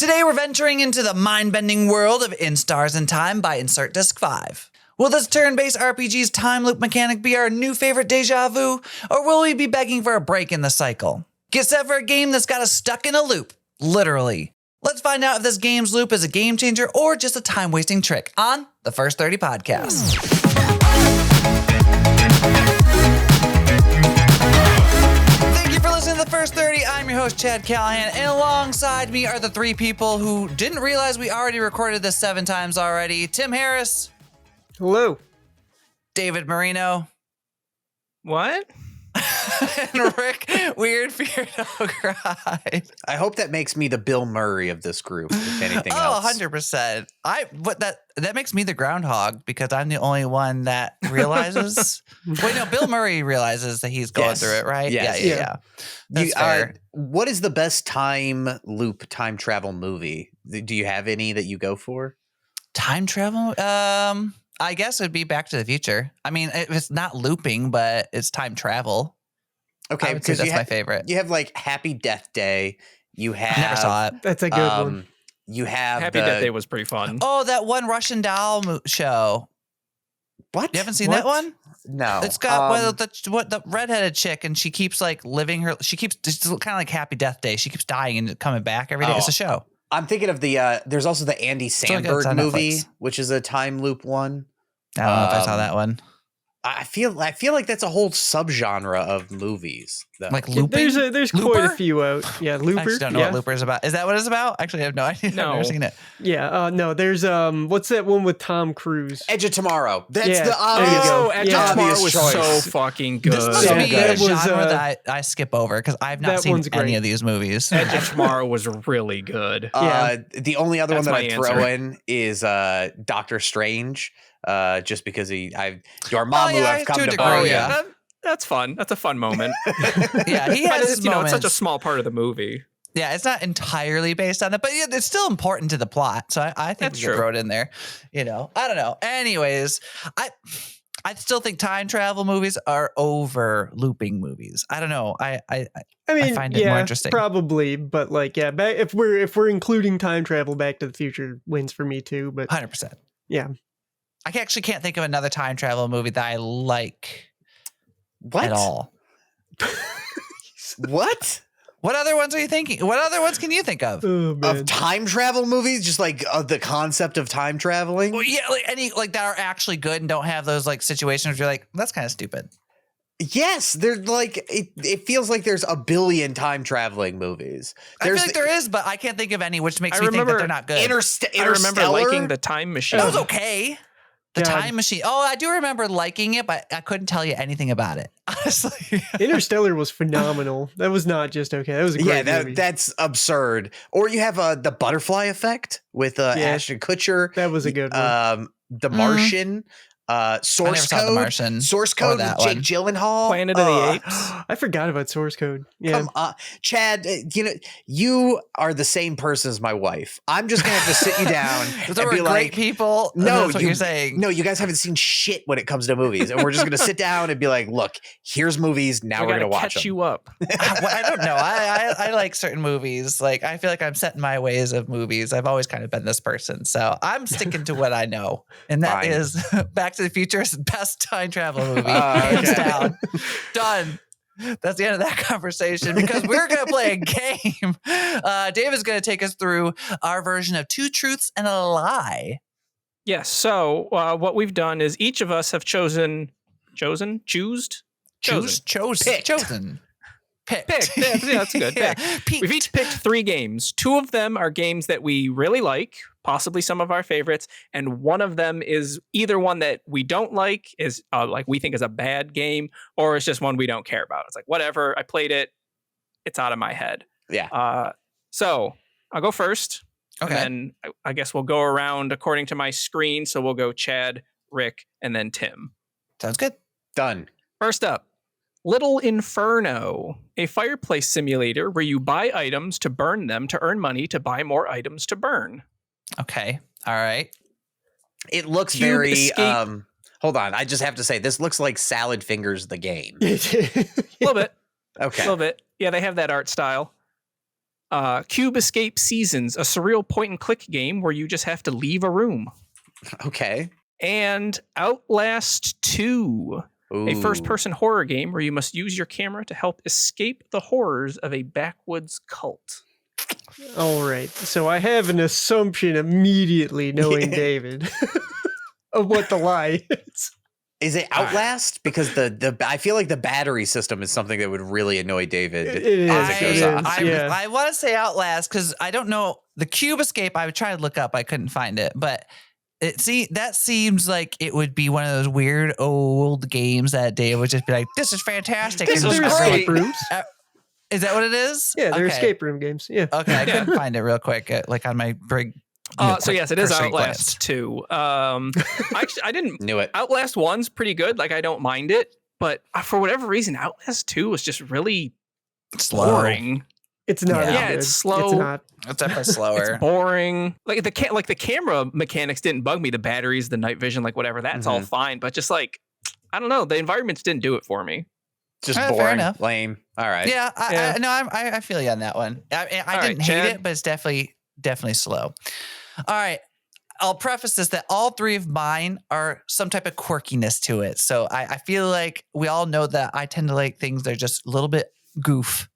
Today we're venturing into the mind-bending world of Instars in Time by Insert Disc 5. Will this turn-based RPG's time loop mechanic be our new favorite deja vu, or will we be begging for a break in the cycle? Get set for a game that's got us stuck in a loop, literally. Let's find out if this game's loop is a game changer or just a time-wasting trick on the First 30 Podcast. Thank you for listening to the First 30. I'm your host, Chad Callahan, and alongside me are the three people who didn't realize we already recorded this 7 times already. Tim Harris. Hello. David Marino. What? And Rick Weirdbeard O'Gride. I hope that makes me the Bill Murray of this group, if anything Oh, else. 100%. That makes me the groundhog because I'm the only one that realizes. Wait, no, Bill Murray realizes that he's going through it, right? Yes. Yeah. That's fair. What is the best time loop, time travel movie? Do you have any that you go for? Time travel? I guess it'd be Back to the Future. I mean, it's not looping, but it's time travel. Okay, I would say that's my favorite. You have like Happy Death Day. You have Never saw it. That's a good one. You have Happy Death Day was pretty fun. Oh, that one Russian doll show. What? You haven't seen that one? No. It's got the redheaded chick, and she keeps like living her. She keeps just kind of like Happy Death Day. She keeps dying and coming back every day. It's a show. I'm thinking of the. There's also the Andy Samberg movie, which is a time loop one. I don't know if I saw that one. I feel like that's a whole subgenre of movies. Though. Like looping? There's quite a few out. Yeah, Looper. I actually don't know what Looper is about. Is that what it's about? Actually, I have no idea. No. I've never seen it. Yeah, no, there's what's that one with Tom Cruise? Edge of Tomorrow. That's Yeah, the obvious. Oh, Edge of Tomorrow was choice. so fucking good. This must Yeah, be a that was, genre that I skip over because I've not that seen one's any great. of these movies. Edge of Tomorrow was really good. The only other That's one that my I throw answer. in is Doctor Strange. Just because Dormammu I've come to degree, bring. yeah. That's fun. That's a fun moment. Yeah, he But has it's, his it's moments. such a small part of the movie. Yeah, it's not entirely based on it, but yeah, it's still important to the plot. So I think That's we could true. throw it in there. I don't know. Anyways, I still think time travel movies are over looping movies. I don't know. I mean, find it more interesting. Probably, but like, yeah, if we're including time travel, Back to the Future wins for me too. But 100%. yeah, I actually can't think of another time travel movie that I like What? at all. What? What other ones are you thinking? What other ones can you think of? oh man, Of time travel movies? Just like the concept of time traveling? Well, yeah, like any like that are actually good and don't have those like situations where you're like, that's kind of stupid. Yes, they're like it feels like there's a billion time traveling movies. I feel like there is, but I can't think of any, which makes me think that remember they're not good. I Interstellar. remember liking The Time Machine. That was okay. The God. Time Machine. Oh, I do remember liking it, but I couldn't tell you anything about it. Honestly. Interstellar was phenomenal. That was not just okay. That was a great movie. That's absurd. Or you have the Butterfly Effect with Ashton Kutcher. That was a good one. The Martian. Source I never saw The Code. Martian Source or Code with that Jake one. Gyllenhaal. Planet of the Apes. I forgot about Source Code. Yeah, Come on, Chad. You are the same person as my wife. I'm just gonna have to sit you down Those and were be great like, people. No, That's what you're saying. No, you guys haven't seen shit when it comes to movies, and we're just gonna sit down and be like, look, here's movies. Now We we're gonna gotta watch catch them. you up. I don't know. I like certain movies. Like I feel like I'm set in my ways of movies. I've always kind of been this person, so I'm sticking to what I know, and that Fine. is Back to the Future's best time travel movie, Oh, hands okay. down. Done. That's the end of that conversation because we're going to play a game. Dave is going to take us through our version of Two Truths and a Lie. Yes. So what we've done is each of us have chosen. Chosen. Picked. Picked. Yeah, that's good. Yeah. Picked. We've each picked 3 games. 2 of them are games that we really like, possibly some of our favorites, and one of them is either one that we don't like, is like we think is a bad game, or it's just one we don't care about. It's like whatever. I played it. It's out of my head. Yeah. So I'll go first. Okay. And then I guess we'll go around according to my screen. So we'll go Chad, Rick, and then Tim. Sounds good. Done. First up, Little Inferno, a fireplace simulator where you buy items to burn them to earn money to buy more items to burn. Okay. All right. It looks Cube very. Escape. Hold on. I just have to say, this looks like Salad Fingers the game. A little bit. Okay. A little bit. Yeah, they have that art style. Cube Escape Seasons, a surreal point-and-click game where you just have to leave a room. Okay. And Outlast 2, a Ooh. first-person horror game where you must use your camera to help escape the horrors of a backwoods cult. All right. So I have an assumption immediately, knowing David, of what the lie is. Is it Outlast? Because the I feel like the battery system is something that would really annoy David. It is. as it goes on. Yeah. I want to say Outlast because I don't know the Cube Escape. I would try to look up. I couldn't find it, but that seems like it would be one of those weird old games that Dave would just be like, "This is fantastic." They're and just escape great. rooms. Is that what it is? Yeah, they're Okay. escape room games. Yeah. Okay, I couldn't find it real quick, like on my big. So yes, it is cursory Outlast 2. Actually, I didn't. Knew it. Outlast 1's pretty good. Like, I don't mind it. But for whatever reason, Outlast 2 was just really Slow. boring. It's not. Yeah, as good. it's slow. It's not. It's definitely slower. It's boring. Like the camera mechanics didn't bug me. The batteries, the night vision, like whatever, that's all fine. But just like, I don't know, the environments didn't do it for me. Just Fair boring, enough. lame. All right. Yeah, Yeah. I feel you on that one. I All didn't right, hate Chad? it, but it's definitely slow. All right. I'll preface this that all three of mine are some type of quirkiness to it. So I feel like we all know that I tend to like things that are just a little bit goof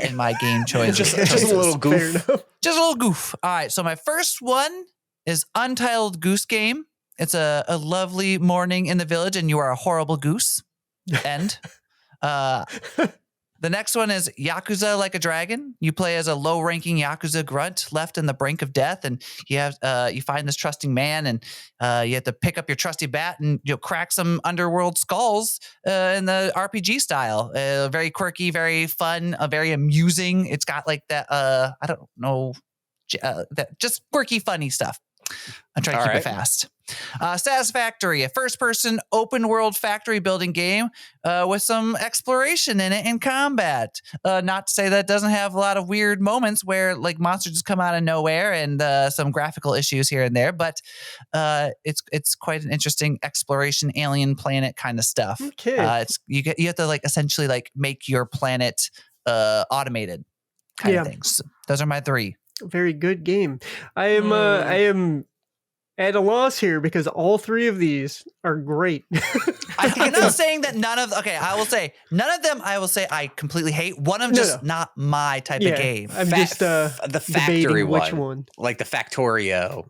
in my game choices. just a little Fair goof. enough. Just a little goof. All right. So my first one is Untitled Goose Game. It's a lovely morning in the village and you are a horrible goose. End. The next one is Yakuza Like a Dragon. You play as a low-ranking Yakuza grunt left in the brink of death, and you find this trusting man, and you have to pick up your trusty bat and you'll crack some underworld skulls in the RPG style. Very quirky, very fun, very amusing. It's got like that. I don't know, that just quirky, funny stuff. I try to All keep right. it fast. Satisfactory, a first-person open-world factory building game with some exploration in it and combat. Not to say that it doesn't have a lot of weird moments where like monsters just come out of nowhere and some graphical issues here and there, but it's quite an interesting exploration, alien planet kind of stuff. Okay. You have to like essentially like make your planet automated kind of things. Those are my three. Very good game. I am at a loss here because all three of these are great. I'm not saying that none of. Okay, I will say none of them. I will say I completely hate. One of them just not my type of game. I'm just the factory debating one, which one. like the Factorio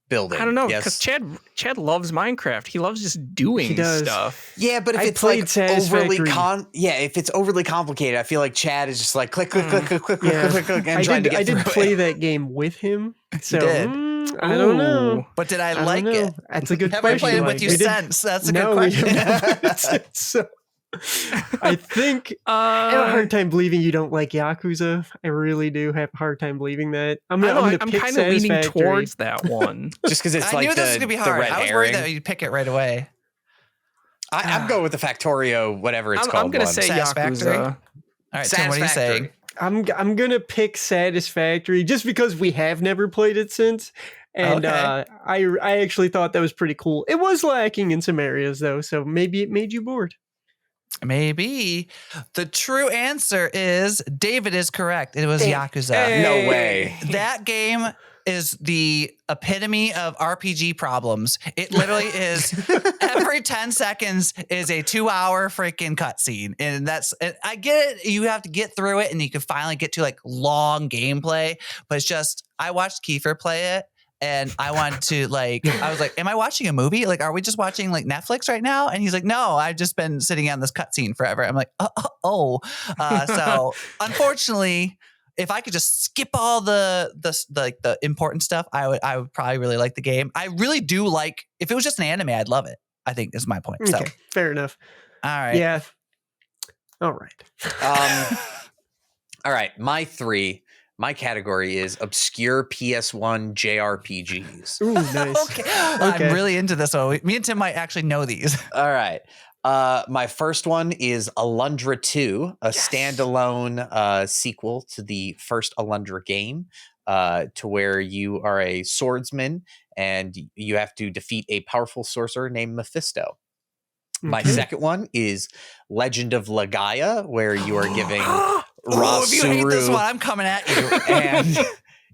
building. I don't know, Yes. because Chad loves Minecraft. He loves just doing He does. stuff. Yeah, but if I it's played like Satisfactory. if it's overly complicated, I feel like Chad is just like click, Yeah. and trying to get I did through play it. that game with him. So did. I don't know. Ooh. But did I I like don't know. it? That's a good Have I question. played it Mike. with you We did- since? That's a No, good we question. haven't. So I think I have a hard time believing you don't like Yakuza. I really do have a hard time believing that. I'm I'm pick kind of leaning Satisfactory. towards that one. Just because it's I like knew this was the gonna be the hard. red I was worried herring. that you'd pick it right away. I'm going with the Factorio, whatever it's I'm called. gonna one. say Satisfactory? Yakuza. All right, Tim, what are you saying? I'm gonna pick Satisfactory just because we have never played it since, and Okay. I actually thought that was pretty cool. It was lacking in some areas though, so maybe it made you bored. Maybe. The true answer is David is correct. It was Yakuza. No way. That game is the epitome of RPG problems. It literally is every 10 seconds is a 2-hour freaking cutscene. And I get it. You have to get through it and you can finally get to like long gameplay. But it's just, I watched Kiefer play it and I wanted to I was like, am I watching a movie? Like, are we just watching like Netflix right now? And he's like, no, I've just been sitting on this cutscene forever. I'm like, so unfortunately, if I could just skip all the important stuff, I would probably really like the game. I really do like. If it was just an anime, I'd love it. I think is my point. So, Okay, fair enough. all right, Yeah. All right. All right, my category is obscure PS1 JRPGs. Ooh, nice. okay. Okay. I'm really into this. So me and Tim might actually know these. All right. My first one is Alundra 2, a standalone sequel to the first Alundra game, to where you are a swordsman and you have to defeat a powerful sorcerer named Mephisto. My Okay. second one is Legend of Legaia, where you are giving Ooh, if you hate this Rasuru, one, I'm coming at you. and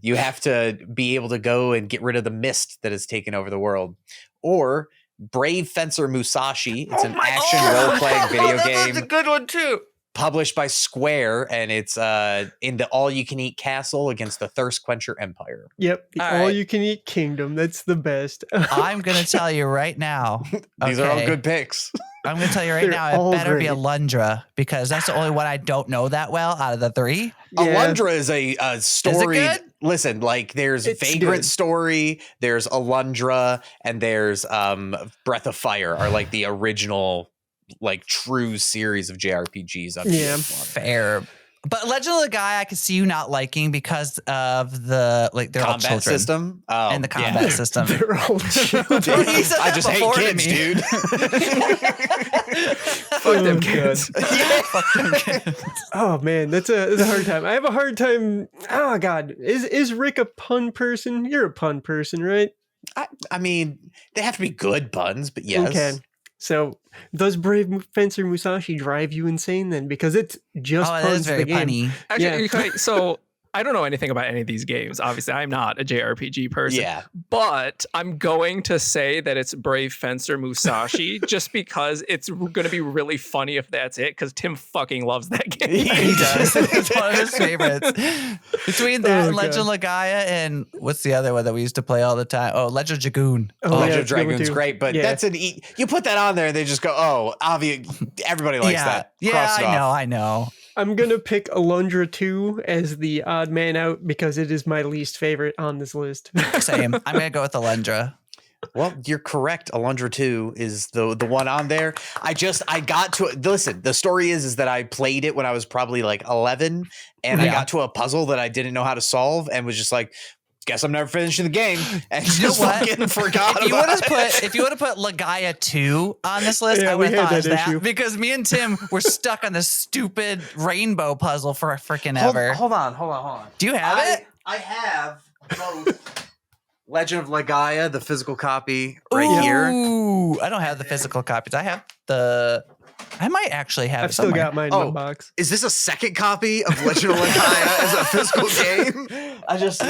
you have to be able to go and get rid of the mist that has taken over the world. Or Brave Fencer Musashi. It's an action role-playing video game. That's a good one too. Published by Square, and it's in the all-you-can-eat castle against the Thirst Quencher Empire. Yep, the All right. all-you-can-eat kingdom. That's the best. I'm gonna tell you right now. These are all okay, good picks. I'm gonna tell you right They're now. It all better be great. Alundra because that's the only one I don't know that well out of the three. Alundra is a story. good? Listen, like there's It's Vagrant good. Story, there's Alundra, and there's Breath of Fire are like the original, like true series of JRPGs. Yeah. Fair. But Legend of the Guy, I could see you not liking because of the they're all Combat children system. Oh, and the yeah. combat system. They're all children. He said I that just hate before to kids, me. dude. Fuck them Oh, kids. Fuck them kids. Oh man, that's a hard time. I have a hard time. Oh god, is Rick a pun person? You're a pun person, right? I mean, they have to be good puns, but yes. Okay. So does Brave Fencer Musashi drive you insane then? Because it's just Oh, that puns is very the game. punny. Actually, Yeah. okay, so I don't know anything about any of these games. Obviously, I'm not a JRPG person. Yeah. But I'm going to say that it's Brave Fencer Musashi just because it's going to be really funny if that's it, because Tim fucking loves that game. He does. It's one of his favorites. Between that Oh, and Legend God. of Legaia and what's the other one that we used to play all the time? Oh, Legend of Dragoon. Oh, Legend yeah, of it's a good one Dragoon's too. great, but Yeah. that's you put that on there and they just go, oh, obvious. Everybody likes that. Yeah, Cross it off. I know. I'm gonna pick Alundra 2 as the odd man out because it is my least favorite on this list. Same. I'm gonna go with Alundra. Well, you're correct. Alundra 2 is the one on there. I got to listen, the story is that I played it when I was probably like 11 and I Yeah. got to a puzzle that I didn't know how to solve and was just like, guess I'm never finishing the game, and You know just what? fucking forgot If you would about have it. put Legaia 2 on this list, Yeah, I we would have had thought that it was that issue. because me and Tim were stuck on this stupid rainbow puzzle for a freaking Hold ever. on. Do you have it? I have both Legend of Legaia, the physical copy right here. Ooh, I don't have the physical copies. I have I might actually have I've it still somewhere. got mine in my Oh. box. Is this a second copy of Legend of Legaia as a physical game? I just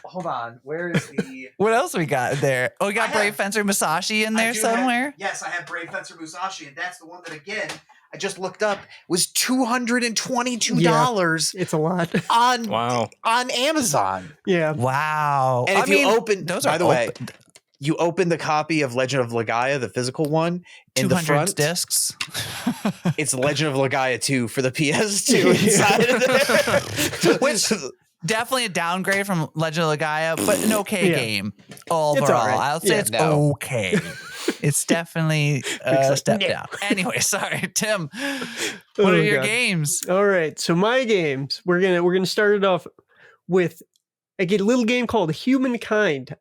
hold on. Where is the? What else we got there? Oh, we got I Brave have- Fencer Musashi in there somewhere. Yes, I have Brave Fencer Musashi, and that's the one that again I just looked up was $222 It's a lot. on Wow. on Amazon. Yeah. Wow. And if you open, those by are the way, you open the copy of Legend of Legaia, the physical one, in the 200 front, discs. it's Legend of Legaia 2 for the PS2 inside of there. Which definitely a downgrade from Legend of Legaia, but an okay Yeah. game overall. all right. I'll say Yeah. it's No. okay. It's definitely a Except- step no. down. Anyway, sorry, Tim. What Oh, are your God. games? All right. So my games, we're gonna start it off with a little game called Humankind.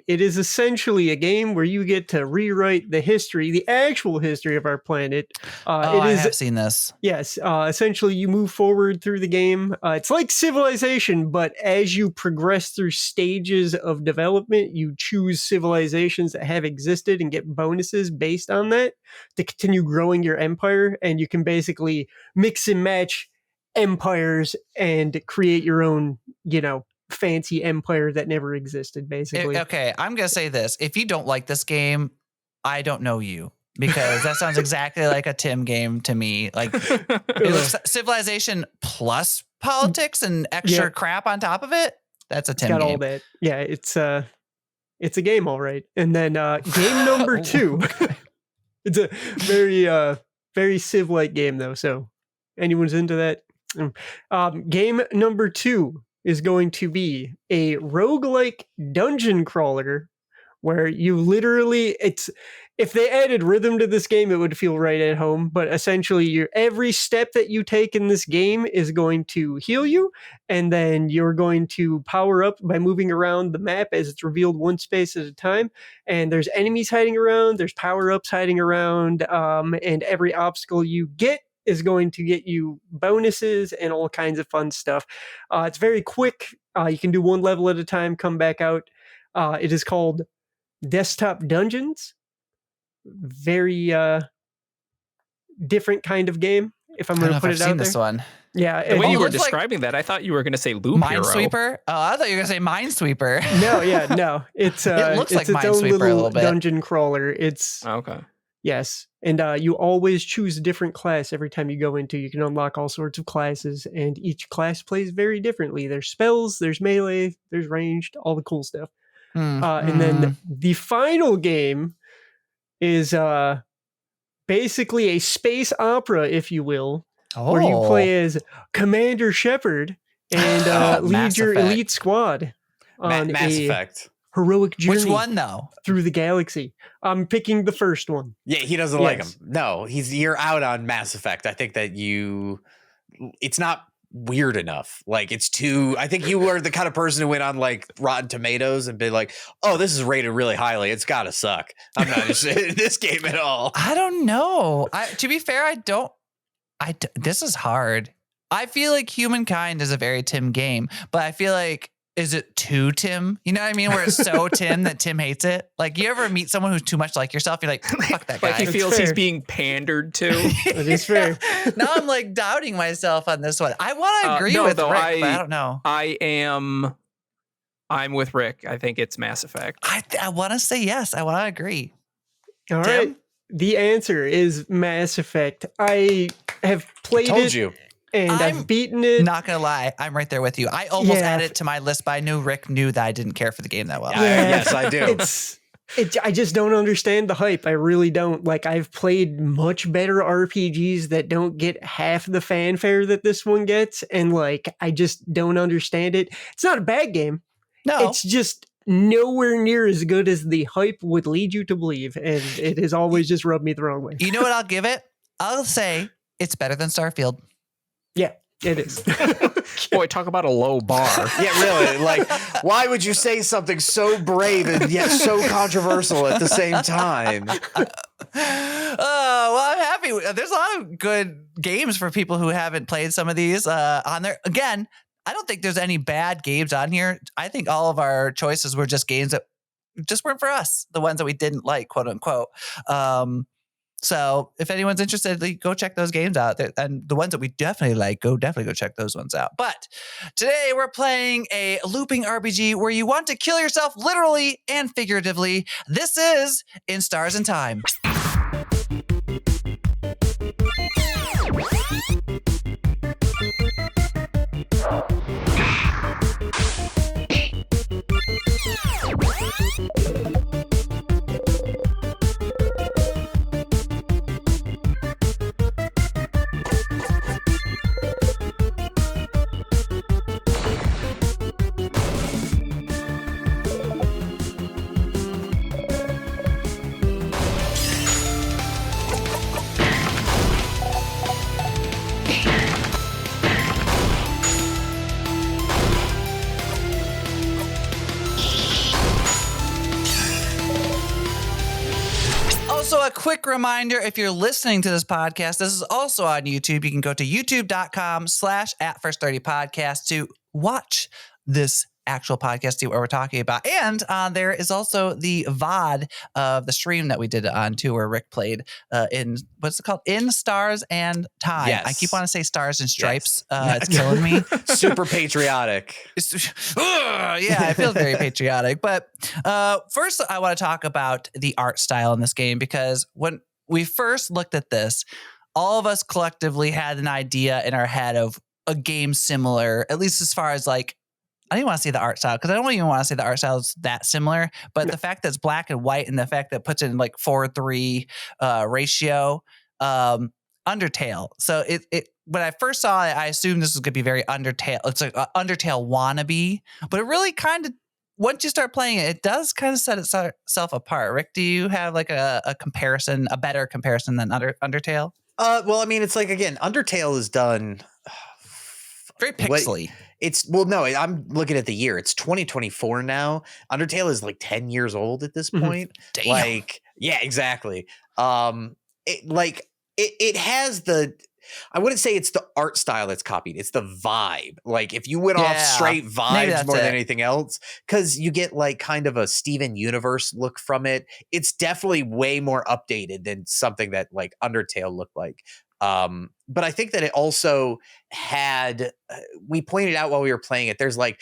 It is essentially a game where you get to rewrite the history, the actual history of our planet. Oh, It I is have seen this. Yes, essentially you move forward through the game. It's like Civilization, but as you progress through stages of development, you choose civilizations that have existed and get bonuses based on that to continue growing your empire. And you can basically mix and match empires and create your own, fancy empire that never existed, basically. Okay, I'm going to say this. If you don't like this game, I don't know you. Because that sounds exactly like a Tim game to me. Like it was Civilization plus politics and extra Yeah. crap on top of it. That's a It's Tim got all game. that. Yeah, it's a game, all right. And then game number 2. It's a very Civ-like game though. So anyone's into that. Game number 2 is going to be a roguelike dungeon crawler where you literally if they added rhythm to this game, it would feel right at home. But essentially, every step that you take in this game is going to heal you, and then you're going to power up by moving around the map as it's revealed one space at a time. And there's enemies hiding around, there's power ups hiding around, and every obstacle you get is going to get you bonuses and all kinds of fun stuff. It's very quick. You can do one level at a time, come back out. It is called Desktop Dungeons. Very different kind of game. If I'm I don't going know to if put I've it seen out this there. one. Yeah. The way you were looks like describing that, I thought you were going to say Loop Hero. Minesweeper? Oh, I thought you were gonna say Minesweeper. No. It's It looks like its own Minesweeper a little little bit. dungeon crawler. It's Okay. yes, and you always choose a different class every time you go into. You can unlock all sorts of classes, and each class plays very differently. There's spells, there's melee, there's ranged, all the cool stuff. And then the final game is basically a space opera, if you will, where you play as Commander Shepard and lead Mass your Effect. elite squad on Mass a Effect. heroic journey Which one though? through the galaxy. I'm picking the first one. Yeah, he doesn't like Yes. him. No, you're out on Mass Effect. I think that it's not weird enough. Like it's too. I think you are the kind of person who went on like Rotten Tomatoes and been like, "Oh, this is rated really highly. It's gotta suck." I'm not interested in this game at all. I don't know. To be fair, this is hard. I feel like Humankind is a very Tim game, but I feel like, is it too Tim? You know what I mean? Where it's so Tim that Tim hates it. Like, you ever meet someone who's too much like yourself? You're like, fuck that guy. Like he That's feels he's fair. being pandered to. That is fair. Now I'm like doubting myself on this one. I want to agree no, with though, Rick, but I don't know. I'm with Rick. I think it's Mass Effect. I want to say yes. I want to agree. All Tim? right. The answer is Mass Effect. I have played Told it you. and I'm I've beaten it. Not gonna lie, I'm right there with you. I almost Yeah. added it to my list, but I knew Rick knew that I didn't care for the game that well. Yes, I do. I just don't understand the hype. I really don't. Like, I've played much better RPGs that don't get half the fanfare that this one gets, and like, I just don't understand it. It's not a bad game. No, It's just nowhere near as good as the hype would lead you to believe, and it has always just rubbed me the wrong way. you know what I'll give it? I'll say it's better than Starfield. Yeah, it is. Boy, talk about a low bar. Yeah, really. Like, why would you say something so brave and yet so controversial at the same time? Oh, well, I'm happy. There's a lot of good games for people who haven't played some of these on there. Again, I don't think there's any bad games on here. I think all of our choices were just games that just weren't for us, the ones that we didn't like, quote unquote. So if anyone's interested, go check those games out. And the ones that we definitely like, definitely go check those ones out. But today we're playing a looping RPG where you want to kill yourself literally and figuratively. This is In Stars and Time. Also, a quick reminder, if you're listening to this podcast, this is also on YouTube. You can go to youtube.com/@first30podcast to watch this actual podcast, see what we're talking about. And there is also the VOD of the stream that we did on too, where Rick played in, what's it called? In Stars and Time. Yes. I keep wanting to say Stars and Stripes. Yes. It's killing me. Super patriotic. Yeah, it feels very patriotic. But first, I want to talk about the art style in this game, because when we first looked at this, all of us collectively had an idea in our head of a game similar, at least as far as like, I didn't want to say the art style, because I don't even want to say the art style is that similar. But the fact that it's black and white, and the fact that it puts it in like 4:3 ratio, Undertale. So it when I first saw it, I assumed this was going to be very Undertale. It's like an Undertale wannabe, but it really kind of, once you start playing it, it does kind of set itself apart. Rick, do you have like a comparison, a better comparison than Undertale? Well, I mean, it's like, again, Undertale is done Very pixely. No, I'm looking at the year. It's 2024 now. Undertale is like 10 years old at this point. Damn. Like, yeah, exactly. It has I wouldn't say it's the art style that's copied. It's the vibe. Like, if you went off straight maybe vibes that's more it. than anything else, because you get like kind of a Steven Universe look from it. It's definitely way more updated than something that like Undertale looked like. But I think that it also had, we pointed out while we were playing it, there's like,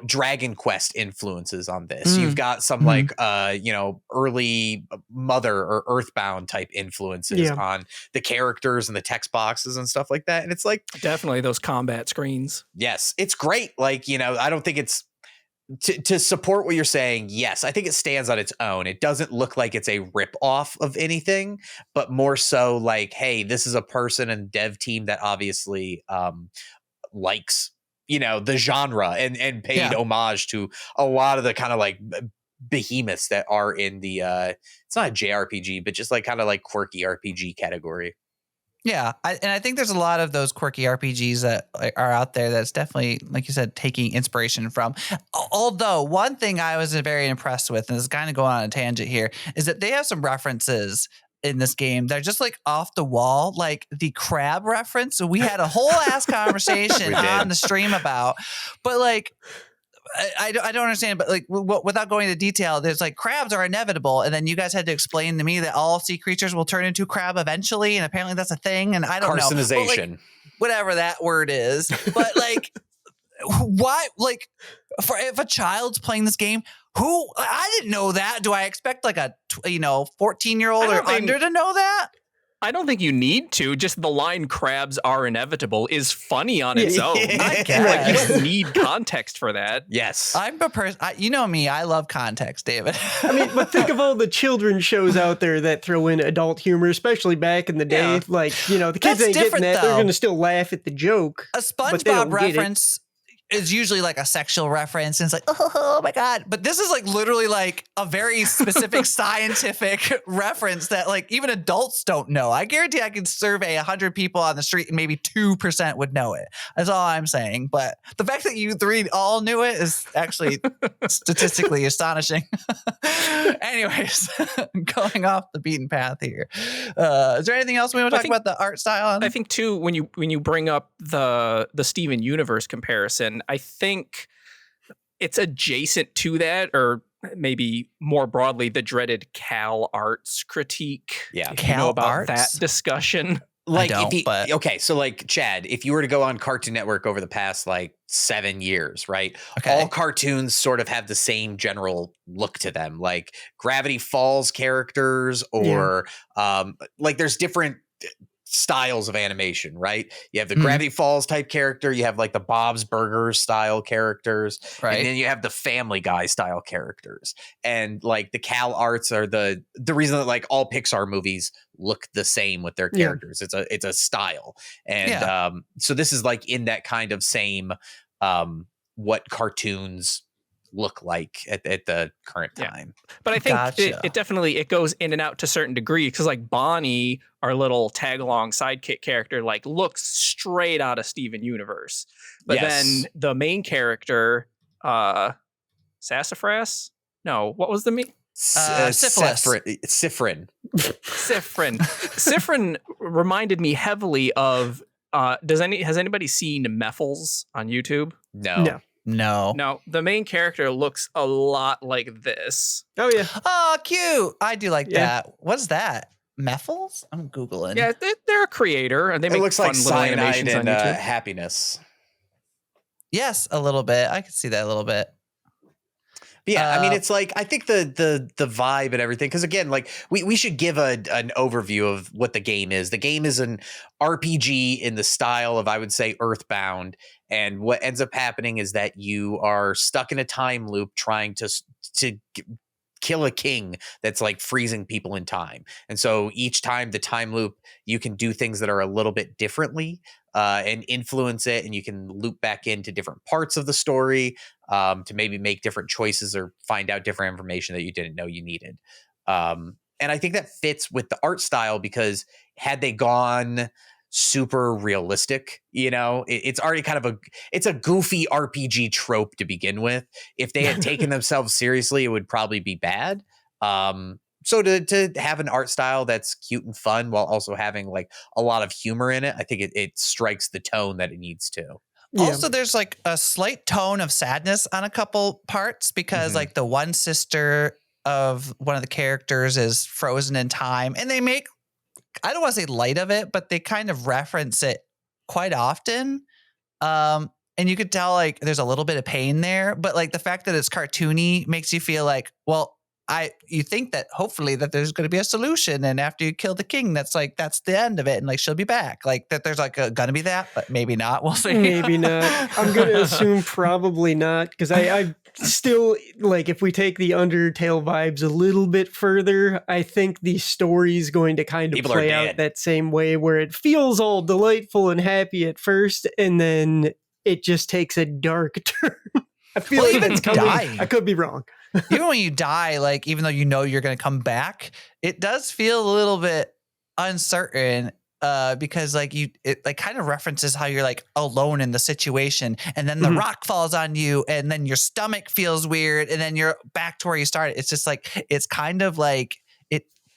Dragon Quest influences on this. You've got some like, early Mother or Earthbound type influences on the characters and the text boxes and stuff like that. And it's like, definitely those combat screens. yes, it's great. Like, I don't think it's, to support what you're saying, yes, I think it stands on its own. It doesn't look like it's a rip-off of anything, but more so like, hey, this is a person and dev team that obviously likes, the genre and paid homage to a lot of the kind of like behemoths that are in the it's not a JRPG, but just like kind of like quirky RPG category. Yeah, I think there's a lot of those quirky RPGs that are out there that's definitely, like you said, taking inspiration from. Although one thing I was very impressed with, and this is kind of going on a tangent here, is that they have some references in this game. They're just like off the wall, like the crab reference. So we had a whole ass conversation on the stream about, but like, I don't understand, but like without going into detail, there's like crabs are inevitable, and then you guys had to explain to me that all sea creatures will turn into crab eventually, and apparently that's a thing, and I don't know. Carcinization. Like, whatever that word is, but like, why? Like, if a child's playing this game, I didn't know that. Do I expect like a 14-year-old or under to know that? I don't think you need to. Just the line "crabs are inevitable" is funny on its own. I guess. Like, you don't need context for that. Yes, I'm a person. You know me. I love context, David. I mean, but think of all the children's shows out there that throw in adult humor, especially back in the day. Yeah. Like, the kids That's ain't getting different, that. They're though. going to still laugh at the joke. A but they don't SpongeBob get it. reference is usually like a sexual reference, and it's like, oh my god. But this is like literally like a very specific scientific reference that like even adults don't know. I guarantee I could survey 100 people on the street and maybe 2% would know it. That's all I'm saying. But the fact that you three all knew it is actually statistically astonishing. Anyways, going off the beaten path here. Is there anything else we want to talk about the art style? I think too, when you bring up the Steven Universe comparison, I think it's adjacent to that, or maybe more broadly, the dreaded Cal Arts critique. Yeah, if you know about Arts? that discussion. Like, but okay, so like Chad, if you were to go on Cartoon Network over the past like 7 years, right? Okay. All cartoons sort of have the same general look to them, like Gravity Falls characters, or like there's different styles of animation, right? You have the Gravity Falls type character, you have like the Bob's Burgers style characters, right. and then you have the Family Guy style characters. And like the Cal Arts are the reason that like all Pixar movies look the same with their characters. It's a style. And so this is like in that kind of same what cartoons look like at the current time. But I think it definitely, it goes in and out to a certain degree, because like Bonnie, our little tag along sidekick character, like looks straight out of Steven Universe. But then the main character, Sassafras? No, what was the main? Syphilis. Sifrin. Sifrin reminded me heavily of has anybody seen Meffles on YouTube? No. The main character looks a lot like this. Oh, yeah. Oh, cute. I do like that. What's that? Meffles? I'm Googling. Yeah, they're a creator, and they make looks fun like little cyanide animations and on YouTube. happiness. Yes, a little bit. I could see that a little bit. But yeah, I mean, it's like, I think the vibe and everything, because again, like we should give an overview of what the game is. The game is an RPG in the style of, I would say, Earthbound. And what ends up happening is that you are stuck in a time loop trying to kill a king that's like freezing people in time. And so each time the time loop, you can do things that are a little bit differently and influence it. And you can loop back into different parts of the story to maybe make different choices or find out different information that you didn't know you needed. And I think that fits with the art style, because had they gone super realistic, it's already kind of it's a goofy RPG trope to begin with. If they had taken themselves seriously, it would probably be bad. So to have an art style that's cute and fun while also having like a lot of humor in it, I think it strikes the tone that it needs to. Also, there's like a slight tone of sadness on a couple parts, because like the one sister of one of the characters is frozen in time, and they make I don't want to say light of it, but they kind of reference it quite often. And you could tell like there's a little bit of pain there, but like the fact that it's cartoony makes you feel like, well, you think that hopefully that there's going to be a solution, and after you kill the king, that's the end of it, and like she'll be back, like that there's like gonna be that, but maybe not. We'll see. Maybe not. I'm gonna assume probably not, because I still like, if we take the Undertale vibes a little bit further, I think the story's going to kind of People are play dead. out that same way, where it feels all delightful and happy at first, and then it just takes a dark turn. I feel Well, like even that's coming. dying. I could be wrong. Even when you die, like even though you know you're going to come back, it does feel a little bit uncertain, because like it like kind of references how you're like alone in the situation, and then the rock falls on you, and then your stomach feels weird, and then you're back to where you started. It's just like, it's kind of like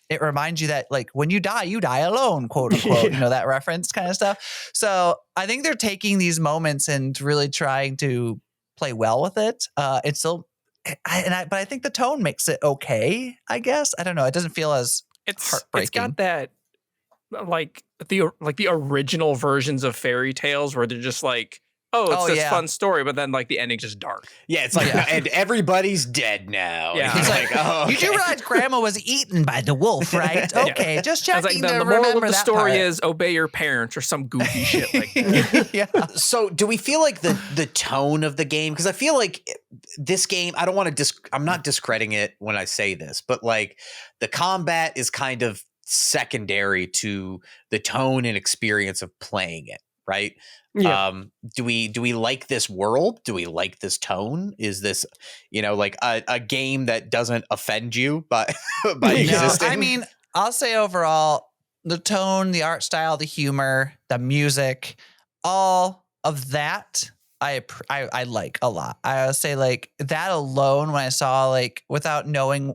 it reminds you that like when you die alone, quote unquote, you know, that reference kind of stuff. So I think they're taking these moments and really trying to play well with it. It's still, but I think the tone makes it okay, I guess. I don't know. It doesn't feel as heartbreaking. It's got that like the original versions of fairy tales where they're just like, oh, it's this fun story, but then like the ending's just dark. Yeah, it's like, and everybody's dead now. Yeah. And he's like, oh, You do realize grandma was eaten by the wolf, right? Okay, just I was checking like, to the moral remember of the that story part. is obey your parents or some goofy shit like that. Yeah. So do we feel like the tone of the game, because I feel like this game, I don't want to I'm not discrediting it when I say this, but like the combat is kind of secondary to the tone and experience of playing it, right? Yeah. Do we like this world? Do we like this tone? Is this, you know, like a game that doesn't offend you by No, existing? I mean, I'll say overall, the tone, the art style, the humor, the music, all of that I like a lot. I would say like that alone, when I saw like without knowing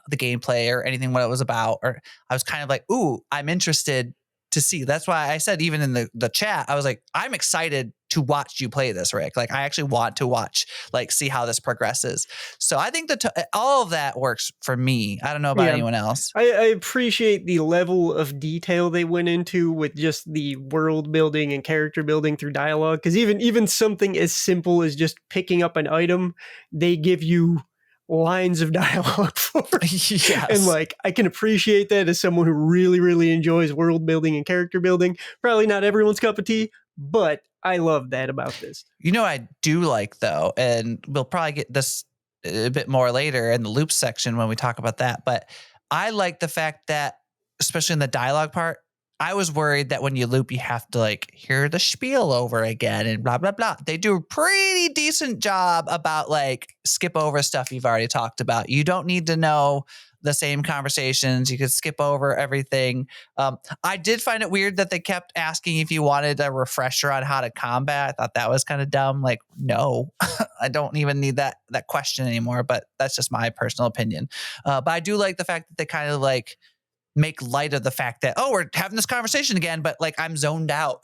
the gameplay or anything what it was about, or I was kind of like, ooh, I'm interested to see. That's why I said even in the chat, I was like, I'm excited to watch you play this, Rick. Like I actually want to watch, like see how this progresses. So I think all of that works for me. I don't know about anyone else. I appreciate the level of detail they went into with just the world building and character building through dialogue. Because even something as simple as just picking up an item, they give you lines of dialogue for. Yes. And like, I can appreciate that as someone who really, really enjoys world building and character building. Probably not everyone's cup of tea, but I love that about this. You know what I do like though, and we'll probably get this a bit more later in the loop section when we talk about that, but I like the fact that, especially in the dialogue part, I was worried that when you loop, you have to like hear the spiel over again and blah, blah, blah. They do a pretty decent job about like skip over stuff you've already talked about. You don't need to know the same conversations. You could skip over everything. I did find it weird that they kept asking if you wanted a refresher on how to combat. I thought that was kind of dumb. Like, no, I don't even need that question anymore, but that's just my personal opinion. But I do like the fact that they kind of like make light of the fact that, oh, we're having this conversation again, but like I'm zoned out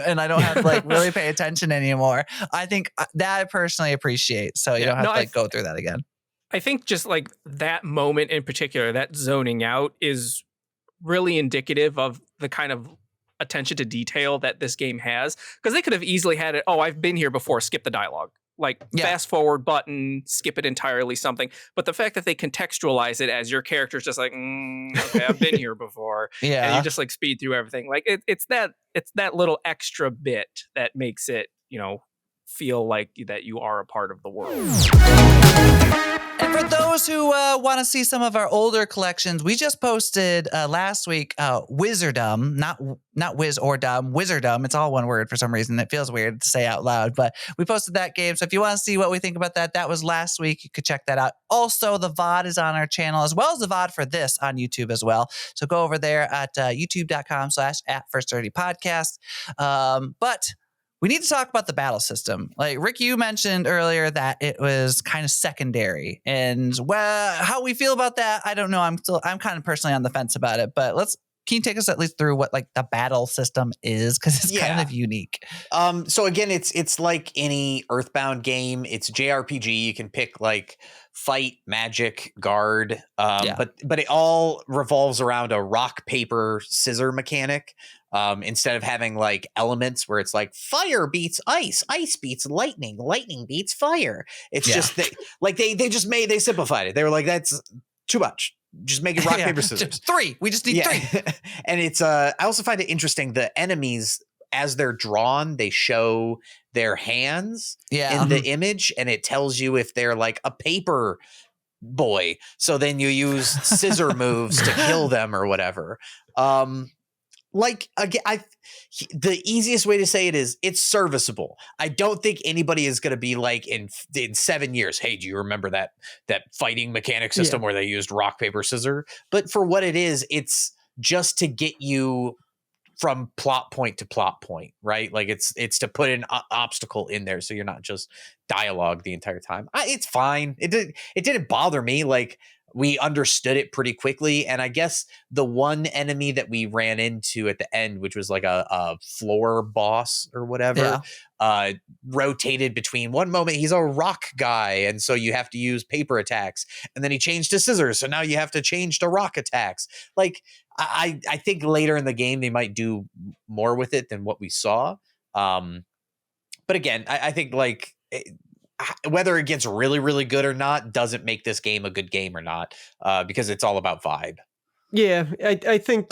and I don't have to like really pay attention anymore. I think that I personally appreciate. So you don't have to like go through that again. I think just like that moment in particular, that zoning out is really indicative of the kind of attention to detail that this game has. Because they could have easily had it, oh, I've been here before, skip the dialogue. Like fast forward button, skip it entirely, something. But the fact that they contextualize it as your character's just like, okay, I've been here before. Yeah. And you just like speed through everything. Like it's that little extra bit that makes it, you know, feel like that you are a part of the world. And for those who want to see some of our older collections, we just posted last week Wizardom, not Wiz or Dumb, Wizardom. It's all one word for some reason. It feels weird to say out loud, but we posted that game. So if you want to see what we think about that, that was last week. You could check that out. Also, the VOD is on our channel, as well as the VOD for this on YouTube as well. So go over there at youtube.com/@First30podcast. But we need to talk about the battle system. Like Rick, you mentioned earlier that it was kind of secondary, and well, how we feel about that, I don't know. I'm kind of personally on the fence about it, but let's can you take us at least through what like the battle system is? Because it's kind Yeah. of unique. So again, it's like any Earthbound game. It's JRPG. You can pick like fight, magic, guard. Yeah. But it all revolves around a rock, paper, scissor mechanic. Instead of having like elements where it's like fire beats ice, ice beats lightning, lightning beats fire. It's Yeah. just they simplified it. They were like, that's too much. Just make it rock, Yeah, paper, scissors. just 3. We just need 3. And it's I also find it interesting, the enemies as they're drawn, they show their hands Yeah. in the image, and it tells you if they're like a paper boy. So then you use scissor moves to kill them or whatever. Like again, the easiest way to say it is it's serviceable. I don't think anybody is going to be like in 7 years, hey, do you remember that fighting mechanic system where they used rock, paper, scissor? But for what it is, it's just to get you from plot point to plot point, right? Like it's to put an obstacle in there so you're not just dialogue the entire time. It's fine. It didn't bother me. Like, we understood it pretty quickly. And I guess the one enemy that we ran into at the end, which was like a floor boss or whatever, rotated between one moment he's a rock guy, and so you have to use paper attacks, and then he changed to scissors, so now you have to change to rock attacks. Like, I think later in the game they might do more with it than what we saw. But again, I think like whether it gets really, really good or not doesn't make this game a good game or not, because it's all about vibe. Yeah, I think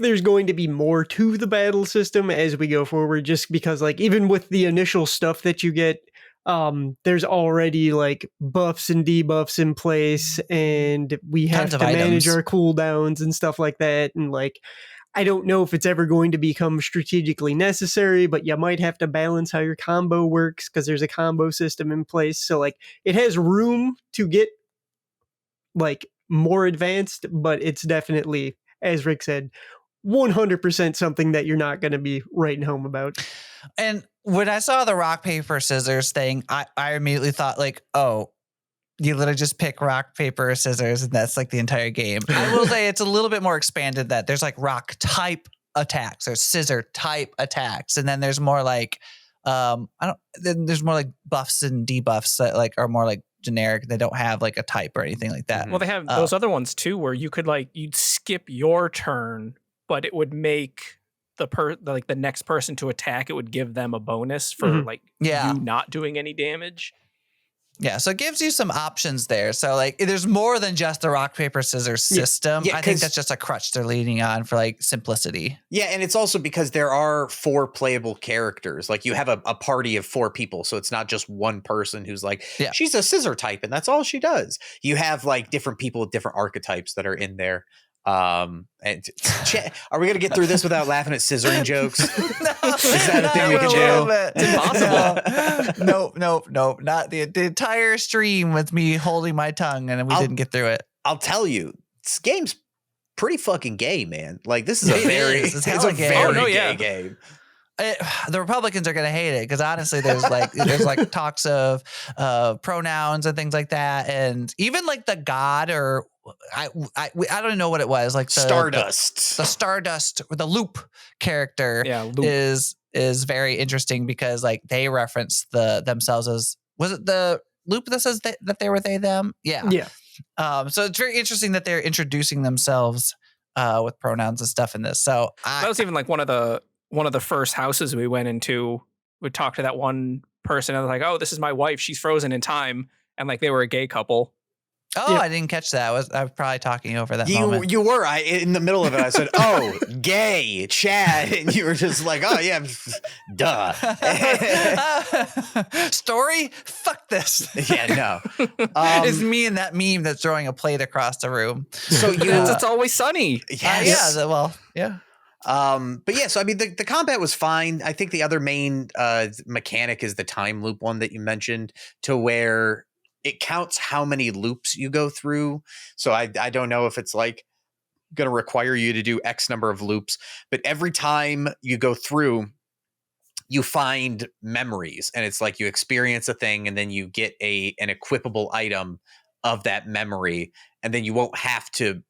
there's going to be more to the battle system as we go forward, just because like even with the initial stuff that you get, there's already like buffs and debuffs in place, and we have to manage our cooldowns and stuff like that. And like, I don't know if it's ever going to become strategically necessary, but you might have to balance how your combo works because there's a combo system in place. So like, it has room to get like more advanced, but it's definitely, as Rick said, 100% something that you're not going to be writing home about. And when I saw the rock, paper, scissors thing, I immediately thought like, oh, you literally just pick rock, paper, scissors, and that's like the entire game. I will say it's a little bit more expanded, that there's like rock type attacks, there's scissor type attacks, and then there's more like there's more like buffs and debuffs that like are more like generic. They don't have like a type or anything like that. Well, they have those other ones too, where you could like, you'd skip your turn, but it would make the next person to attack, it would give them a bonus for you not doing any damage. Yeah, so it gives you some options there. So like, there's more than just the rock, paper, scissors system. I think that's just a crutch they're leaning on for like simplicity. Yeah, and it's also because there are 4 playable characters. Like, you have a party of 4 people, so it's not just one person who's like, she's a scissor type and that's all she does. You have like different people with different archetypes that are in there. And are we gonna get through this without laughing at scissoring jokes? Is that a thing we can do? It's impossible. Nope. Not the entire stream with me holding my tongue, and we didn't get through it. I'll tell you, this game's pretty fucking gay, man. Like, this is a very gay game. The Republicans are going to hate it because honestly, there's like talks of pronouns and things like that, and even like the god, or I don't know what it was, like the Stardust, the Stardust, or the Loop character is very interesting because like they reference themselves as, was it the Loop that says that they were they them? Yeah. So it's very interesting that they're introducing themselves with pronouns and stuff in this. So that was even like one of the first houses we went into. We talked to that one person and was like, "Oh, this is my wife. She's frozen in time," and like they were a gay couple. Oh, I didn't catch that. I was probably talking over that moment. You were. In the middle of it, I said, "Oh, gay, Chad," and you were just like, "Oh yeah, duh." Story? Fuck this. Yeah, no. It's me and that meme that's throwing a plate across the room. So it's always sunny. Yes. Yeah. But yeah, so I mean, the combat was fine. I think the other main mechanic is the time loop one that you mentioned, to where it counts how many loops you go through. So I don't know if it's like going to require you to do X number of loops, but every time you go through, you find memories, and it's like you experience a thing and then you get an equipable item of that memory, and then you won't have to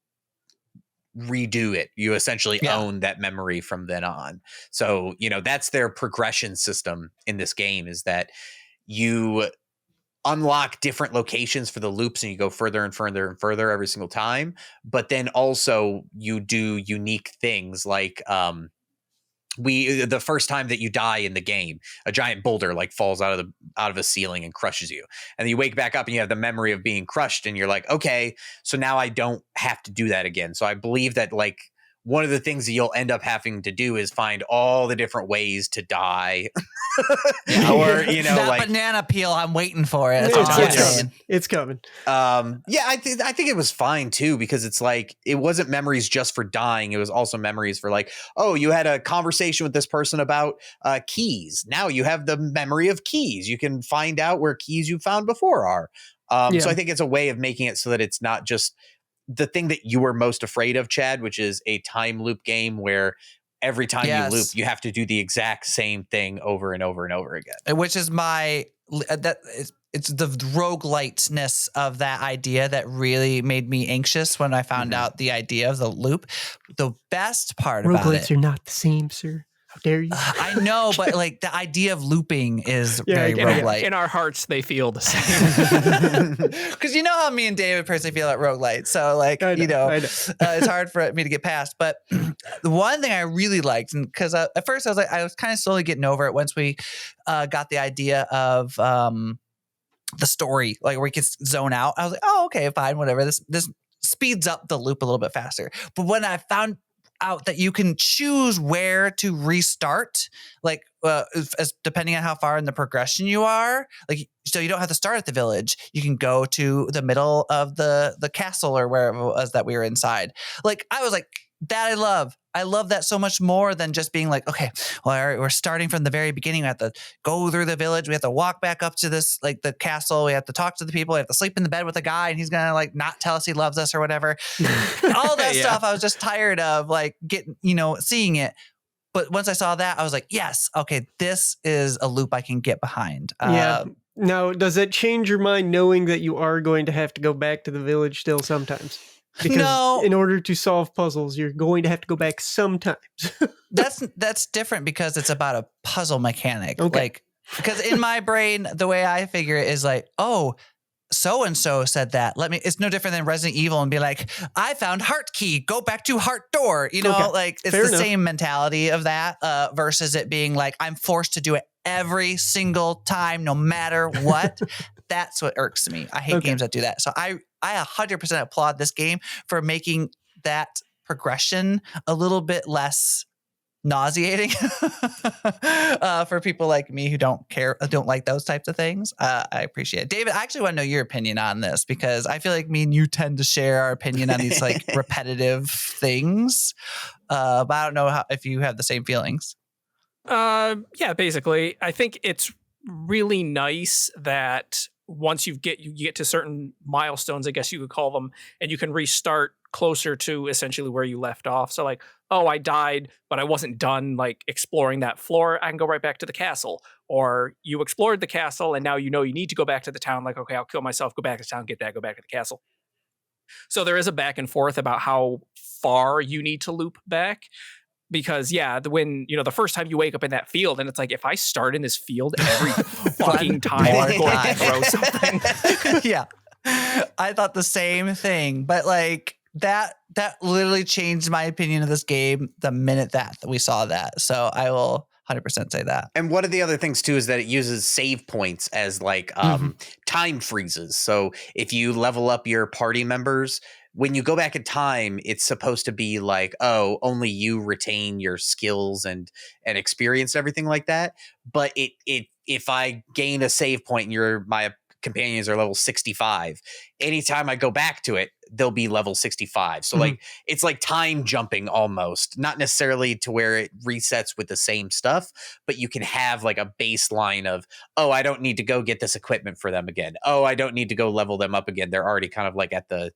redo it. You essentially Yeah. own that memory from then on. So, that's their progression system in this game, is that you unlock different locations for the loops and you go further and further and further every single time. But then also you do unique things like the first time that you die in the game, a giant boulder like falls out of a ceiling and crushes you. And then you wake back up and you have the memory of being crushed and you're like, okay, so now I don't have to do that again. So I believe that like one of the things that you'll end up having to do is find all the different ways to die. Or, that like banana peel, I'm waiting for it. That's It's, what I'm it's saying. coming. It's coming. I think it was fine too, because it's like it wasn't memories just for dying. It was also memories for like, oh, you had a conversation with this person about keys. Now you have the memory of keys. You can find out where keys you found before are. So I think it's a way of making it so that it's not just the thing that you were most afraid of, Chad, which is a time loop game where every time you loop, you have to do the exact same thing over and over and over again. Which is it's the rogueliteness of that idea that really made me anxious when I found out the idea of the loop. The best part about it. Roguelites are not the same, sir. How dare you? I know, but like the idea of looping is very roguelite. In our hearts, they feel the same. Because you know how me and David personally feel about roguelites. So like, I know. it's hard for me to get past. But the one thing I really liked, and because at first I was kind of slowly getting over it once we got the idea of the story, like where we could zone out. I was like, oh, okay, fine, whatever. This speeds up the loop a little bit faster. But when I found out that you can choose where to restart, like as depending on how far in the progression you are, like so you don't have to start at the village. You can go to the middle of the castle or wherever it was that we were inside. Like I was like, that I love. I love that so much more than just being like, okay, well, all right, we're starting from the very beginning. We have to go through the village. We have to walk back up to this, like the castle. We have to talk to the people. We have to sleep in the bed with a guy and he's going to like not tell us he loves us or whatever. All that stuff. I was just tired of like getting, seeing it. But once I saw that, I was like, yes, okay, this is a loop I can get behind. Yeah. Now, does that change your mind knowing that you are going to have to go back to the village still sometimes? Because in order to solve puzzles, you're going to have to go back sometimes. That's different because it's about a puzzle mechanic. Okay. Like, because in my brain, the way I figure it is like, oh, so-and-so said that. It's no different than Resident Evil and be like, I found heart key, go back to heart door. Like it's Fair the enough. same mentality of that versus it being like, I'm forced to do it every single time, no matter what. That's what irks me. I hate games that do that. So I 100% applaud this game for making that progression a little bit less nauseating for people like me who don't like those types of things. I appreciate it. David, I actually want to know your opinion on this because I feel like me and you tend to share our opinion on these like repetitive things. But I don't know if you have the same feelings. Yeah, basically, I think it's really nice that once you get to certain milestones, I guess you could call them, and you can restart closer to essentially where you left off. So like, oh, I died, but I wasn't done like exploring that floor. I can go right back to the castle. Or you explored the castle and now you need to go back to the town. Like, okay, I'll kill myself, go back to town, get that, go back to the castle. So there is a back and forth about how far you need to loop back. Because when the first time you wake up in that field and it's like, if I start in this field every fucking time I'm going to throw something. Yeah. I thought the same thing, but like that literally changed my opinion of this game the minute that we saw that. So I will 100% say that. And one of the other things too is that it uses save points as like time freezes. So if you level up your party members, when you go back in time, it's supposed to be like, oh, only you retain your skills and experience and everything like that. But if I gain a save point and my companions are level 65, anytime I go back to it, they'll be level 65. So like it's like time jumping almost, not necessarily to where it resets with the same stuff, but you can have like a baseline of, oh, I don't need to go get this equipment for them again. Oh, I don't need to go level them up again. They're already kind of like at the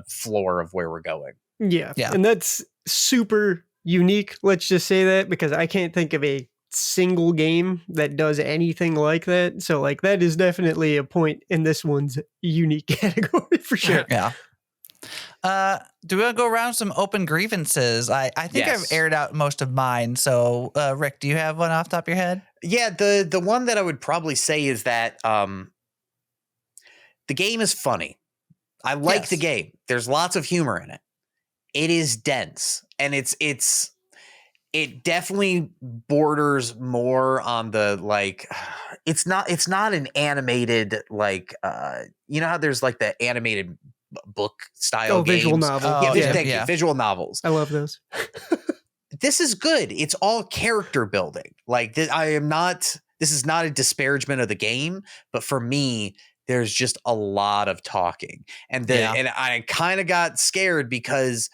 floor of where we're going. Yeah. And that's super unique. Let's just say that, because I can't think of a single game that does anything like that. So like that is definitely a point in this one's unique category for sure. Yeah. Do we want to go around some open grievances? I think Yes. I've aired out most of mine. So, Rick, do you have one off the top of your head? Yeah, the one that I would probably say is that the game is funny. I like the Yes. game. There's lots of humor in it. It is dense, and it definitely borders more on the like. It's not an animated like you know how there's like the animated book style games. Visual novel. Oh, Yeah, yeah. thank you. Visual novels. I love those. This is good. It's all character building. Like this is not a disparagement of the game, but for me, there's just a lot of talking. And I kind of got scared because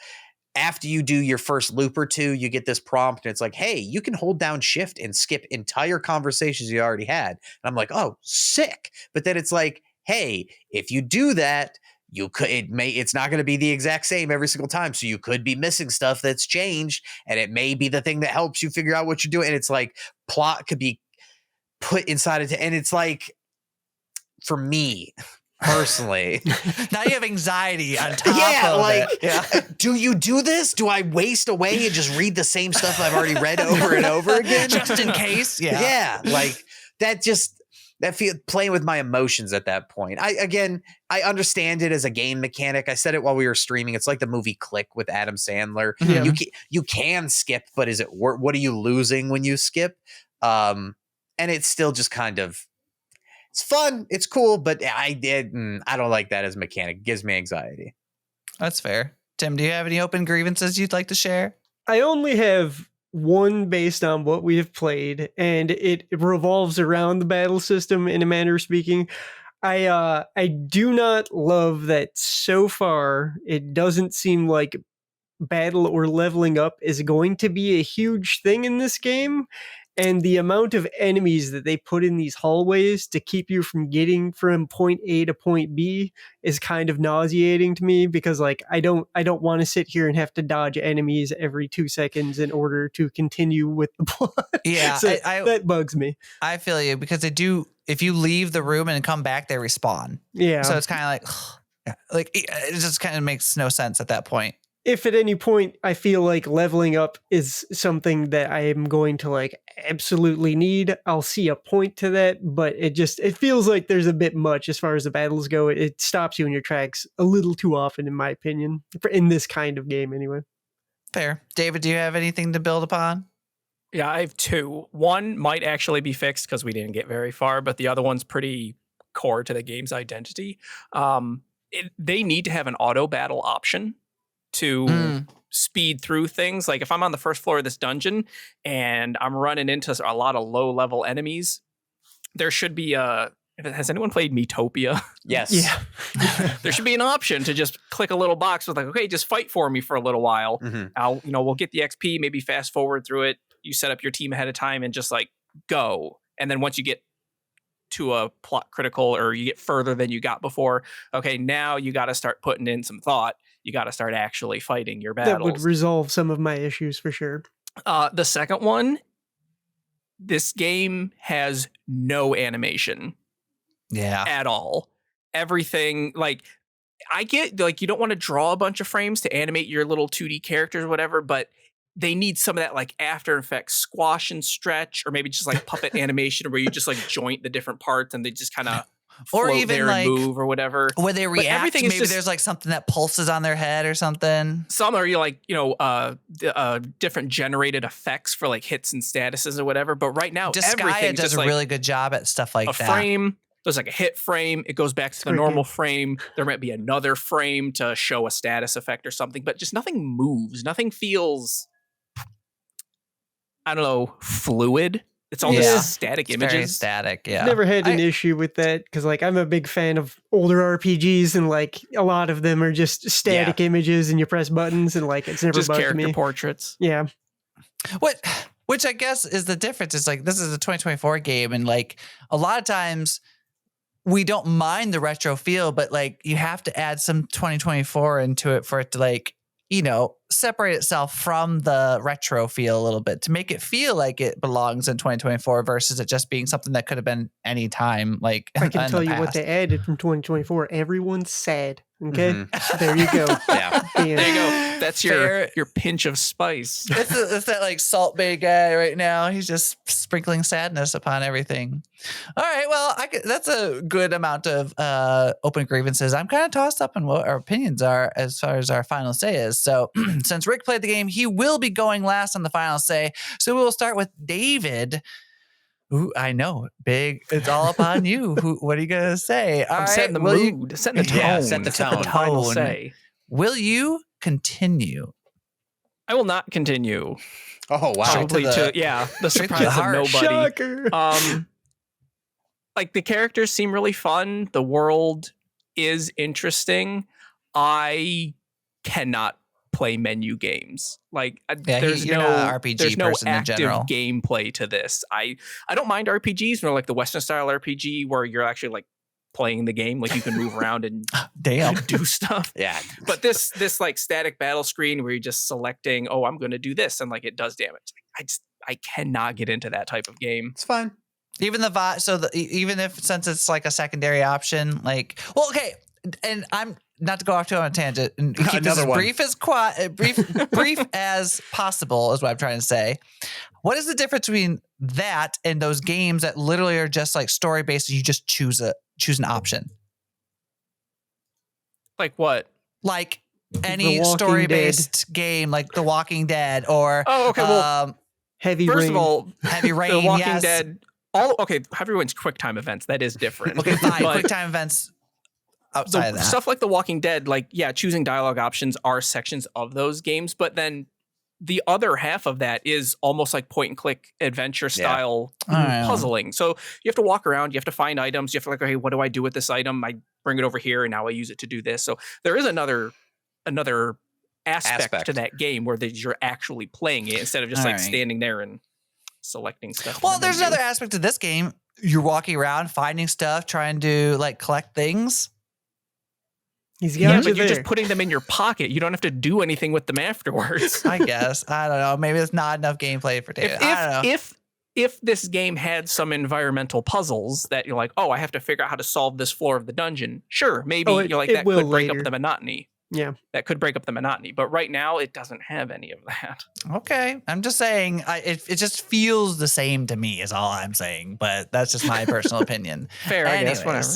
after you do your first loop or two, you get this prompt and it's like, hey, you can hold down shift and skip entire conversations you already had. And I'm like, oh, sick. But then it's like, hey, if you do that, it's not going to be the exact same every single time. So you could be missing stuff that's changed, and it may be the thing that helps you figure out what you're doing. And it's like plot could be put inside it. And it's like, for me personally, Now you have anxiety on top yeah, of like, it. Yeah. do you do this? Do I waste away and just read the same stuff I've already read over and over again? Just in case. Yeah. Yeah. Like that feel playing with my emotions at that point. I understand it as a game mechanic. I said it while we were streaming. It's like the movie Click with Adam Sandler. Yeah. You can skip, but is it what are you losing when you skip? And it's still just kind of, it's fun, it's cool, but I don't like that as a mechanic. It gives me anxiety. That's fair. Tim, do you have any open grievances you'd like to share? I only have one based on what we have played, and it revolves around the battle system in a manner of speaking. I do not love that so far it doesn't seem like battle or leveling up is going to be a huge thing in this game. And the amount of enemies that they put in these hallways to keep you from getting from point A to point B is kind of nauseating to me, because like I don't want to sit here and have to dodge enemies every 2 seconds in order to continue with the plot. Yeah, So that bugs me. I feel you, because they do. If you leave the room and come back, they respawn. Yeah. So it's kind of like it just kind of makes no sense at that point. If at any point I feel like leveling up is something that I am going to like absolutely need, I'll see a point to that, but it feels like there's a bit much as far as the battles go. It stops you in your tracks a little too often, in my opinion, in this kind of game anyway. Fair. David, do you have anything to build upon? Yeah, I have two. One might actually be fixed because we didn't get very far, but the other one's pretty core to the game's identity. They need to have an auto battle option to speed through things. Like if I'm on the first floor of this dungeon and I'm running into a lot of low level enemies, there should be has anyone played Metopia? Yes. Yeah. There should be an option to just click a little box with like, okay, just fight for me for a little while. Mm-hmm. We'll get the XP, maybe fast forward through it. You set up your team ahead of time and just like go. And then once you get to a plot critical or you get further than you got before, okay, now you got to start putting in some thought. You got to start actually fighting your battles. That would resolve some of my issues for sure. The second one, this game has no animation. Yeah. At all. Everything, like, I get, like, you don't want to draw a bunch of frames to animate your little 2D characters or whatever, but they need some of that, like, After Effects squash and stretch, or maybe just, like, puppet animation where you just, like, joint the different parts and they just kind of Or float even there like and move or whatever. when they react, everything is maybe just- there's like something that pulses on their head or something. Some are like, different generated effects for, like, hits and statuses or whatever, but right now, Disgaea everything's does just, a like, really good job at stuff like a that. frame. There's like a hit frame. It goes back to the Great normal game. frame. There might be another frame to show a status effect or something, but just nothing moves. Nothing feels, I don't know, fluid. It's all Yeah. just static It's very images. static. Yeah. Never had an issue with that because like I'm a big fan of older RPGs and like a lot of them are just static images and you press buttons and like it's never Just bugged character me. portraits. Yeah. Which I guess is the difference. Is like this is a 2024 game, and like a lot of times we don't mind the retro feel, but like you have to add some 2024 into it for it to like, separate itself from the retro feel a little bit to make it feel like it belongs in 2024 versus it just being something that could have been any time. Like I can in tell the you what past. they added from 2024. Everyone's sad. Okay, Mhm. there you go. Yeah. Damn. There you go. That's Fair. your pinch of spice. It's that like Salt Bay guy right now. He's just sprinkling sadness upon everything. All right, well, that's a good amount of open grievances. I'm kind of tossed up on what our opinions are as far as our final say is. So since Rick played the game, he will be going last on the final say. So we will start with David. Ooh, I know, big. It's all up on you. What are you gonna say? All I'm right, setting the will you- mood, setting the tone. Yeah, set the Set the tone. final Tone. say. Will you continue? I will not continue. Oh wow. Straight Probably to the- the straight to surprise the of heart. nobody. Shocker. Like the characters seem really fun. The world is interesting. I cannot play menu games. Like Yeah, there's you're no not an RPG there's no person in active general. gameplay to this. I don't mind RPGs or like the Western style RPG where you're actually like playing the game, like you can move around and Damn. do stuff. Yeah. But this like static battle screen where you're just selecting, oh, I'm going to do this, and like it does damage. I cannot get into that type of game. It's fine. Even the vibe. So even if since it's like a secondary option, like okay, and I'm not to go off too on a tangent and keep this Another as one. brief as possible is what I'm trying to say. What is the difference between that and those games that literally are just like story based? You just choose an option, Like what? like The any Walking story based game, like The Walking Dead or Oh, okay. Well, Heavy first rain. of all, Heavy Rain. The Walking yes. Dead. Heavy Rain's quick time events. That is different. Okay, fine. But Quick time events outside of that. stuff like The Walking Dead, like choosing dialogue options are sections of those games, but then the other half of that is almost like point and click adventure style puzzling. So you have to walk around, you have to find items, you have to like, okay, what do I do with this item? I bring it over here and now I use it to do this. So there is another aspect to that game where you're actually playing it instead of just standing there and selecting stuff. Well, there's another aspect to this game. You're walking around, finding stuff, trying to like collect things. He's got Yeah, you but you're there. just putting them in your pocket. You don't have to do anything with them afterwards. I guess. I don't know. Maybe it's not enough gameplay for David. I don't know. If this game had some environmental puzzles that you're like, oh, I have to figure out how to solve this floor of the dungeon. Sure, maybe you're like that could break up the monotony. Yeah, that could break up the monotony. But right now, it doesn't have any of that. Okay, I'm just saying it just feels the same to me. Is all I'm saying. But that's just my personal opinion. Fair, I guess. Whatever.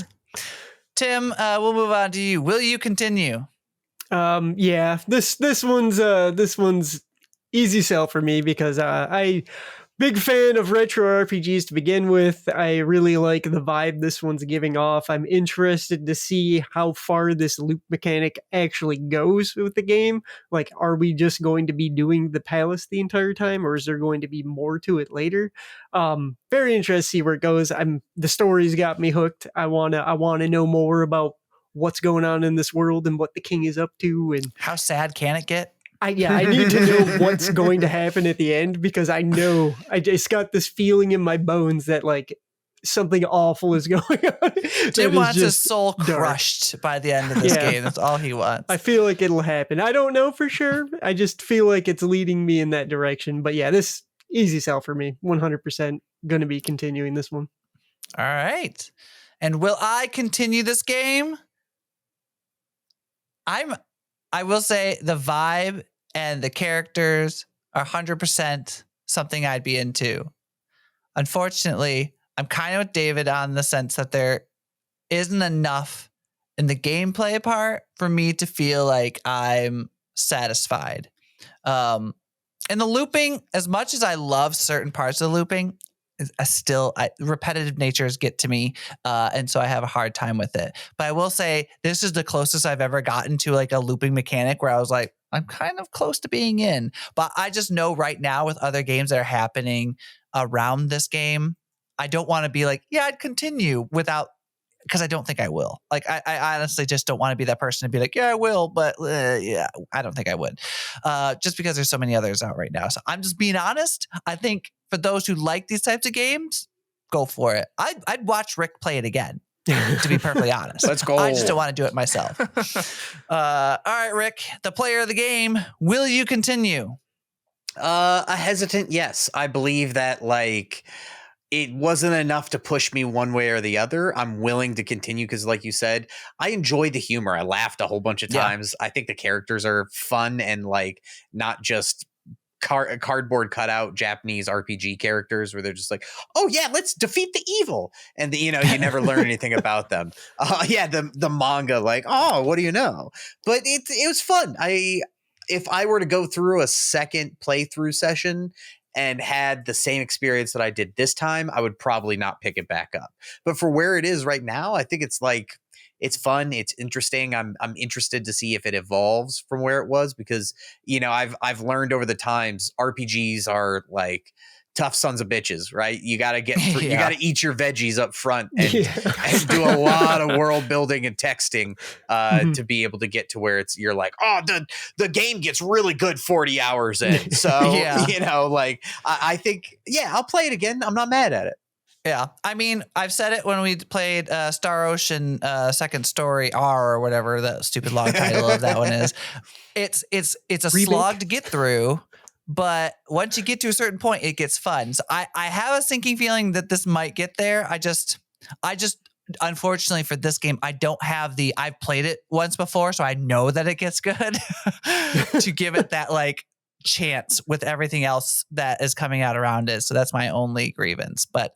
Tim, we'll move on to you. Will you continue? Yeah, this one's easy sell for me because I big fan of retro RPGs to begin with. I really like the vibe this one's giving off. I'm interested to see how far this loop mechanic actually goes with the game. Like, are we just going to be doing the palace the entire time, or is there going to be more to it later? Very interested to see where it goes. The story's got me hooked. I wanna know more about what's going on in this world and what the king is up to, and how sad can it get? I need to know what's going to happen at the end because I know I just got this feeling in my bones that like something awful is going on. Tim wants his soul crushed by the end of this game. That's all he wants. I feel like it'll happen. I don't know for sure. I just feel like it's leading me in that direction. But yeah, this easy sell for me. 100% going to be continuing this one. All right. And will I continue this game? I will say the vibe and the characters are 100% something I'd be into. Unfortunately, I'm kind of with David on the sense that there isn't enough in the gameplay part for me to feel like I'm satisfied. And the looping, as much as I love certain parts of the looping, repetitive natures get to me, and so I have a hard time with it. But I will say this is the closest I've ever gotten to like a looping mechanic where I was like, I'm kind of close to being in. But I just know right now with other games that are happening around this game, I don't want to be like, yeah, I'd continue without, because I don't think I will. Like, I honestly just don't want to be that person to be like, yeah, I will, but yeah, I don't think I would. Just because there's so many others out right now. So I'm just being honest. I think for those who like these types of games, go for it. I'd watch Rick play it again, to be perfectly honest. Let's go. I just don't want to do it myself. All right, Rick, the player of the game, will you continue? A hesitant yes. I believe that like it wasn't enough to push me one way or the other. I'm willing to continue because, like you said, I enjoyed the humor. I laughed a whole bunch of times. I think the characters are fun and like not just cardboard cutout Japanese RPG characters where they're just like, oh yeah, let's defeat the evil, and you never learn anything about them. The manga, like, oh, what do you know? But it was fun. If I were to go through a second playthrough session and had the same experience that I did this time, I would probably not pick it back up. But for where it is right now, I think it's like, it's fun. It's interesting. I'm interested to see if it evolves from where it was, because, I've learned over the times RPGs are like tough sons of bitches, right? You got to get through, you got to eat your veggies up front and do a lot of world building and texting to be able to get to where you're like, oh, the game gets really good 40 hours in. So, I think, I'll play it again. I'm not mad at it. Yeah, I mean, I've said it when we played Star Ocean Second Story R or whatever that stupid long title of that one is. It's a slog to get through, but once you get to a certain point, it gets fun. So I have a sinking feeling that this might get there. I just unfortunately for this game, I don't have I've played it once before, so I know that it gets good to give it that like chance with everything else that is coming out around it. So that's my only grievance. But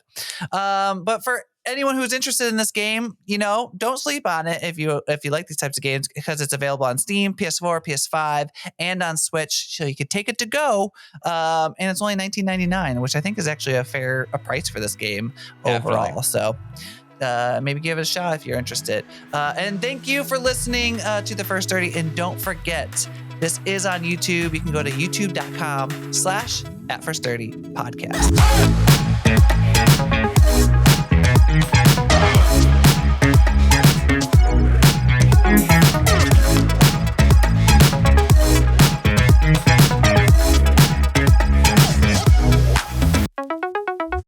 for anyone who's interested in this game, don't sleep on it if you like these types of games, because it's available on Steam, PS4, PS5, and on Switch. So you could take it to go. And it's only $19.99, which I think is actually a fair price for this game overall. So maybe give it a shot if you're interested. And thank you for listening to The First 30. And don't forget, this is on YouTube. You can go to youtube.com/@first30podcast.